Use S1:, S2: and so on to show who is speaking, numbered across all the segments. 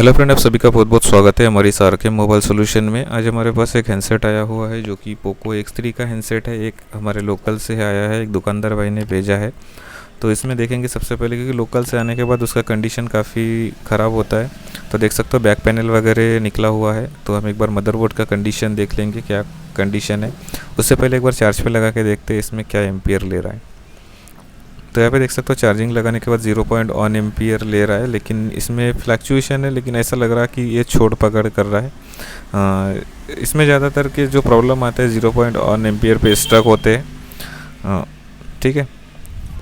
S1: तो hello friend, आप सभी का बहुत बहुत स्वागत है हमारी सारके मोबाइल सोल्यूशन में। आज हमारे पास एक हैंडसेट आया हुआ है जो कि पोको X3 का हैंडसेट है। एक हमारे लोकल से आया है, एक दुकानदार भाई ने भेजा है। तो इसमें देखेंगे सबसे पहले, क्योंकि लोकल से आने के बाद उसका कंडीशन काफ़ी ख़राब होता है। तो देख सकते हो बैक पैनल वगैरह निकला हुआ है। तो हम एक बार मदरबोर्ड का कंडीशन देख लेंगे क्या कंडीशन है। उससे पहले एक बार चार्ज पे लगा के देखते हैं इसमें क्या एम्पियर ले रहा है। तो यहाँ पे देख सकते हो चार्जिंग लगाने के बाद 0.1 एम्पियर ले रहा है, लेकिन इसमें फ्लैक्चुएशन है, लेकिन ऐसा लग रहा है कि ये छोड़ पकड़ कर रहा है। इसमें ज़्यादातर के जो प्रॉब्लम आते हैं 0.1 एम्पियर पे स्टक होते हैं। ठीक है,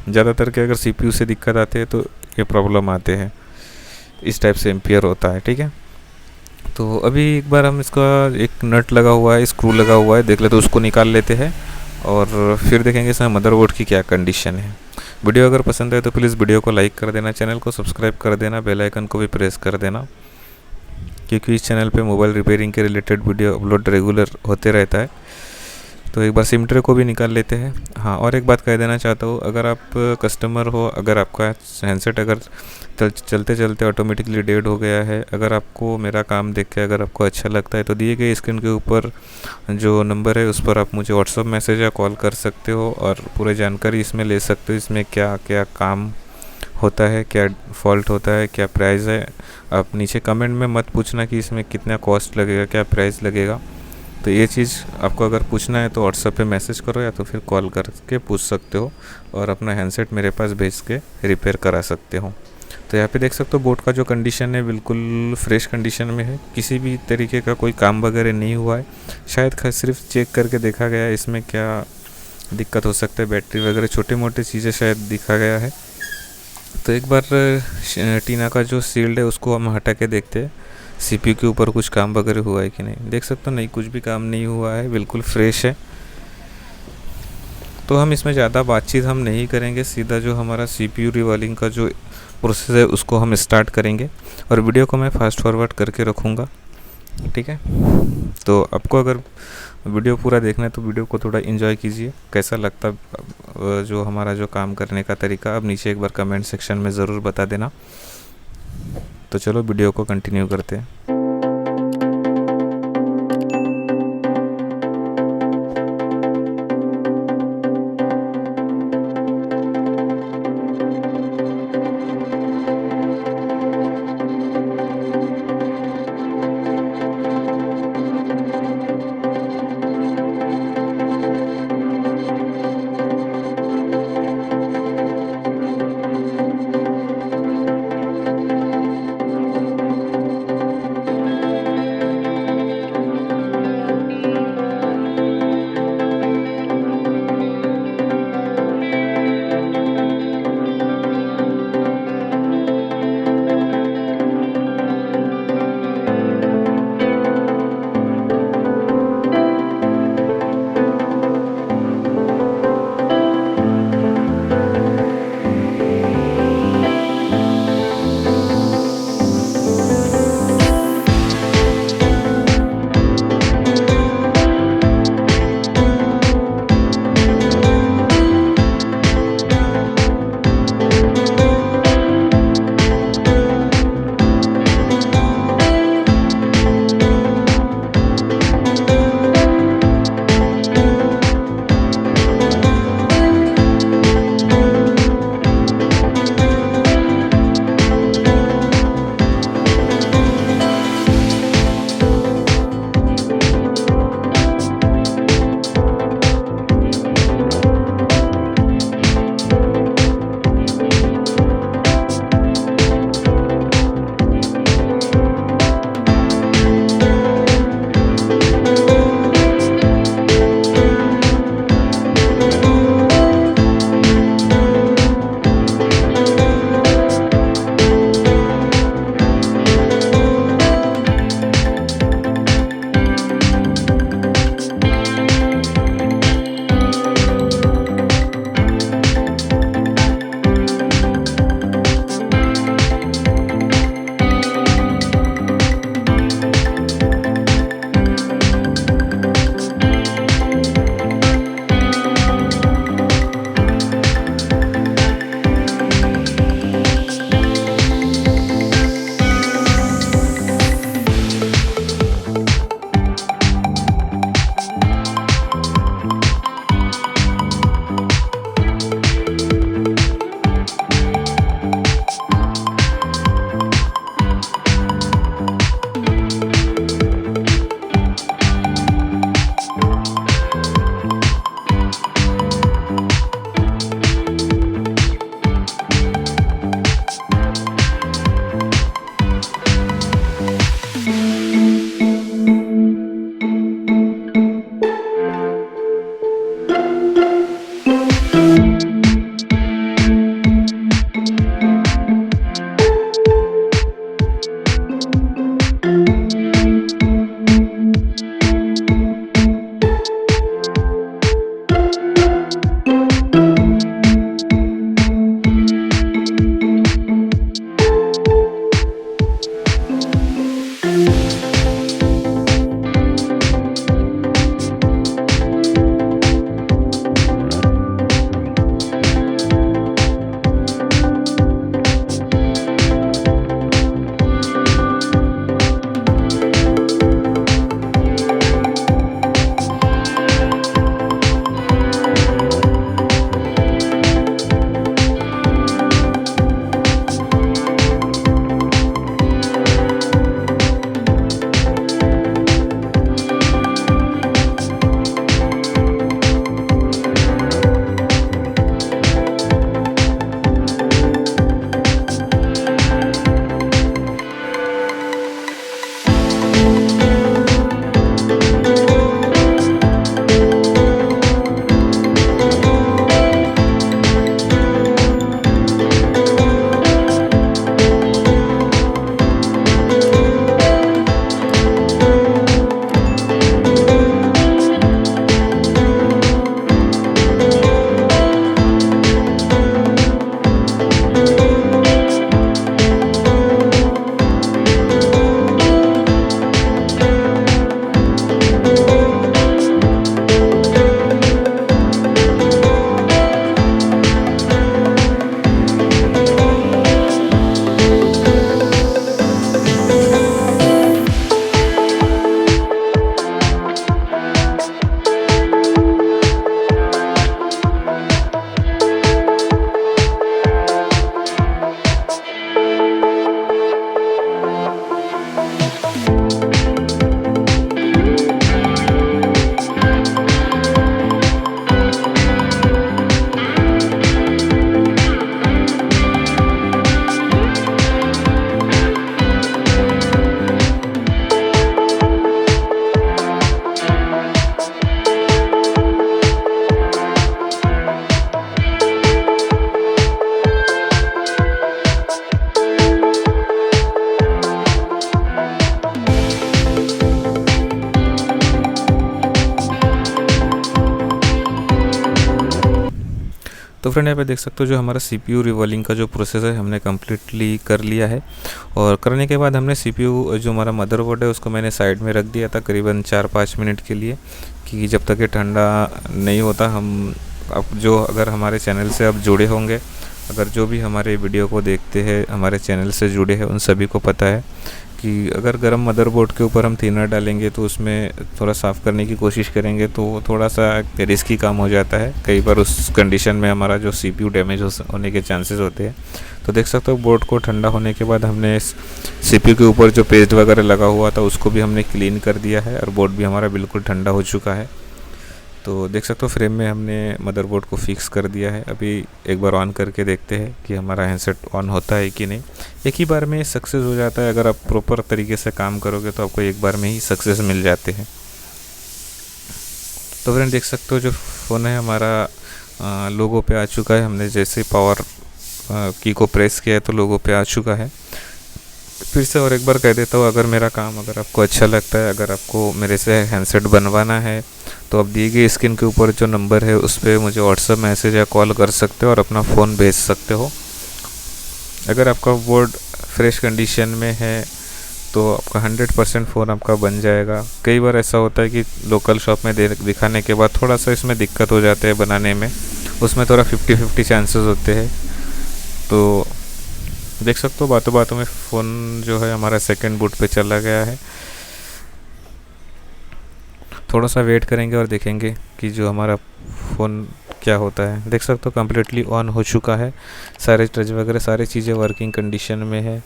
S1: ज़्यादातर के अगर CPU से दिक्कत आते हैं तो ये प्रॉब्लम आते हैं, इस टाइप से एम्पियर होता है। ठीक है, तो अभी एक बार हम इसका एक नट लगा हुआ है, स्क्रू लगा हुआ है, देख लेते तो उसको निकाल लेते हैं और फिर देखेंगे इसमें मदरबोर्ड की क्या कंडीशन है। वीडियो अगर पसंद है तो प्लीज़ वीडियो को लाइक कर देना, चैनल को सब्सक्राइब कर देना, बेल आइकन को भी प्रेस कर देना, क्योंकि इस चैनल पे मोबाइल रिपेयरिंग के रिलेटेड वीडियो अपलोड रेगुलर होते रहता है। तो एक बार सिम ट्रे को भी निकाल लेते हैं। हाँ, और एक बात कह देना चाहता हूँ, अगर आप कस्टमर हो, अगर आपका हैंडसेट अगर चलते चलते ऑटोमेटिकली डेड हो गया है, अगर आपको मेरा काम देख के अगर आपको अच्छा लगता है तो दिए गए स्क्रीन के ऊपर जो नंबर है उस पर आप मुझे व्हाट्सअप मैसेज या कॉल कर सकते हो और पूरी जानकारी इसमें ले सकते हो। इसमें क्या क्या काम होता है, क्या फॉल्ट होता है, क्या प्राइस है। आप नीचे कमेंट में मत पूछना कि इसमें कितना कॉस्ट लगेगा, क्या प्राइस लगेगा। तो ये चीज़ आपको अगर पूछना है तो व्हाट्सएप पे मैसेज करो या तो फिर कॉल करके पूछ सकते हो और अपना हैंडसेट मेरे पास भेज के रिपेयर करा सकते हो। तो यहाँ पे देख सकते हो बोर्ड का जो कंडीशन है बिल्कुल फ्रेश कंडीशन में है, किसी भी तरीके का कोई काम वगैरह नहीं हुआ है। शायद सिर्फ चेक करके देखा गया है इसमें क्या दिक्कत हो सकता है, बैटरी वगैरह छोटे मोटे चीज़ें शायद दिखा गया है। तो एक बार टीना का जो सील्ड है उसको हम हटा के देखते हैं CPU के ऊपर कुछ काम वगैरह हुआ है कि नहीं। देख सकते हो नहीं, कुछ भी काम नहीं हुआ है, बिल्कुल फ्रेश है। तो हम इसमें ज़्यादा बातचीत हम नहीं करेंगे, सीधा जो हमारा CPU रिवॉल्विंग का जो प्रोसेस है उसको हम स्टार्ट करेंगे और वीडियो को मैं फास्ट फॉरवर्ड करके रखूँगा। ठीक है, तो आपको अगर वीडियो पूरा देखना है तो वीडियो को थोड़ा एंजॉय कीजिए। कैसा लगता जो हमारा जो काम करने का तरीका, अब नीचे एक बार कमेंट सेक्शन में ज़रूर बता देना। तो चलो वीडियो को कंटिन्यू करते हैं। तो फ्रेंड यहाँ पे देख सकते हो जो हमारा CPU रिवॉल्विंग का जो प्रोसेस है हमने कम्प्लीटली कर लिया है। और करने के बाद हमने CPU जो हमारा मदरबोर्ड है उसको मैंने साइड में रख दिया था करीबन 4-5 मिनट के लिए, कि जब तक ये ठंडा नहीं होता हम अब जो अगर हमारे चैनल से अब जुड़े होंगे, अगर जो भी हमारे वीडियो को देखते हैं हमारे चैनल से जुड़े हैं उन सभी को पता है कि अगर गर्म मदरबोर्ड के ऊपर हम थिनर डालेंगे तो उसमें थोड़ा साफ़ करने की कोशिश करेंगे तो थोड़ा सा रिस्की काम हो जाता है। कई बार उस कंडीशन में हमारा जो CPU डैमेज होने के चांसेस होते हैं। तो देख सकते हो बोर्ड को ठंडा होने के बाद हमने CPU के ऊपर जो पेस्ट वगैरह लगा हुआ था उसको भी हमने क्लीन कर दिया है और बोर्ड भी हमारा बिल्कुल ठंडा हो चुका है। तो देख सकते हो फ्रेम में हमने मदरबोर्ड को फिक्स कर दिया है। अभी एक बार ऑन करके देखते हैं कि हमारा हैंडसेट ऑन होता है कि नहीं। एक ही बार में सक्सेस हो जाता है, अगर आप प्रॉपर तरीके से काम करोगे तो आपको एक बार में ही सक्सेस मिल जाते हैं। तो फ्रेंड देख सकते हो जो फ़ोन है हमारा लोगो पे आ चुका है। हमने जैसे पावर की को प्रेस किया है तो लोगो पे आ चुका है। फिर से और एक बार कह देता हूँ, अगर मेरा काम अगर आपको अच्छा लगता है, अगर आपको मेरे से हैंडसेट बनवाना है तो आप दिए गए स्क्रीन के ऊपर जो नंबर है उस पर मुझे व्हाट्सअप मैसेज या कॉल कर सकते हो और अपना फ़ोन भेज सकते हो। अगर आपका बोर्ड फ्रेश कंडीशन में है तो आपका 100% फ़ोन आपका बन जाएगा। कई बार ऐसा होता है कि लोकल शॉप में दिखाने के बाद थोड़ा सा इसमें दिक्कत हो जाते हैं बनाने में, उसमें थोड़ा 50-50 चांसेस होते हैं। तो देख सकते हो बातों बातों में फ़ोन जो है हमारा सेकंड बूट पे चला गया है। थोड़ा सा वेट करेंगे और देखेंगे कि जो हमारा फ़ोन क्या होता है। देख सकते हो कम्प्लीटली ऑन हो चुका है, सारे टच वगैरह सारी चीज़ें वर्किंग कंडीशन में है।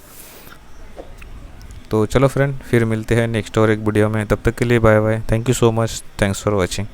S1: तो चलो फ्रेंड फिर मिलते हैं नेक्स्ट और एक वीडियो में, तब तक के लिए bye bye. Thank you so much, thanks for watching.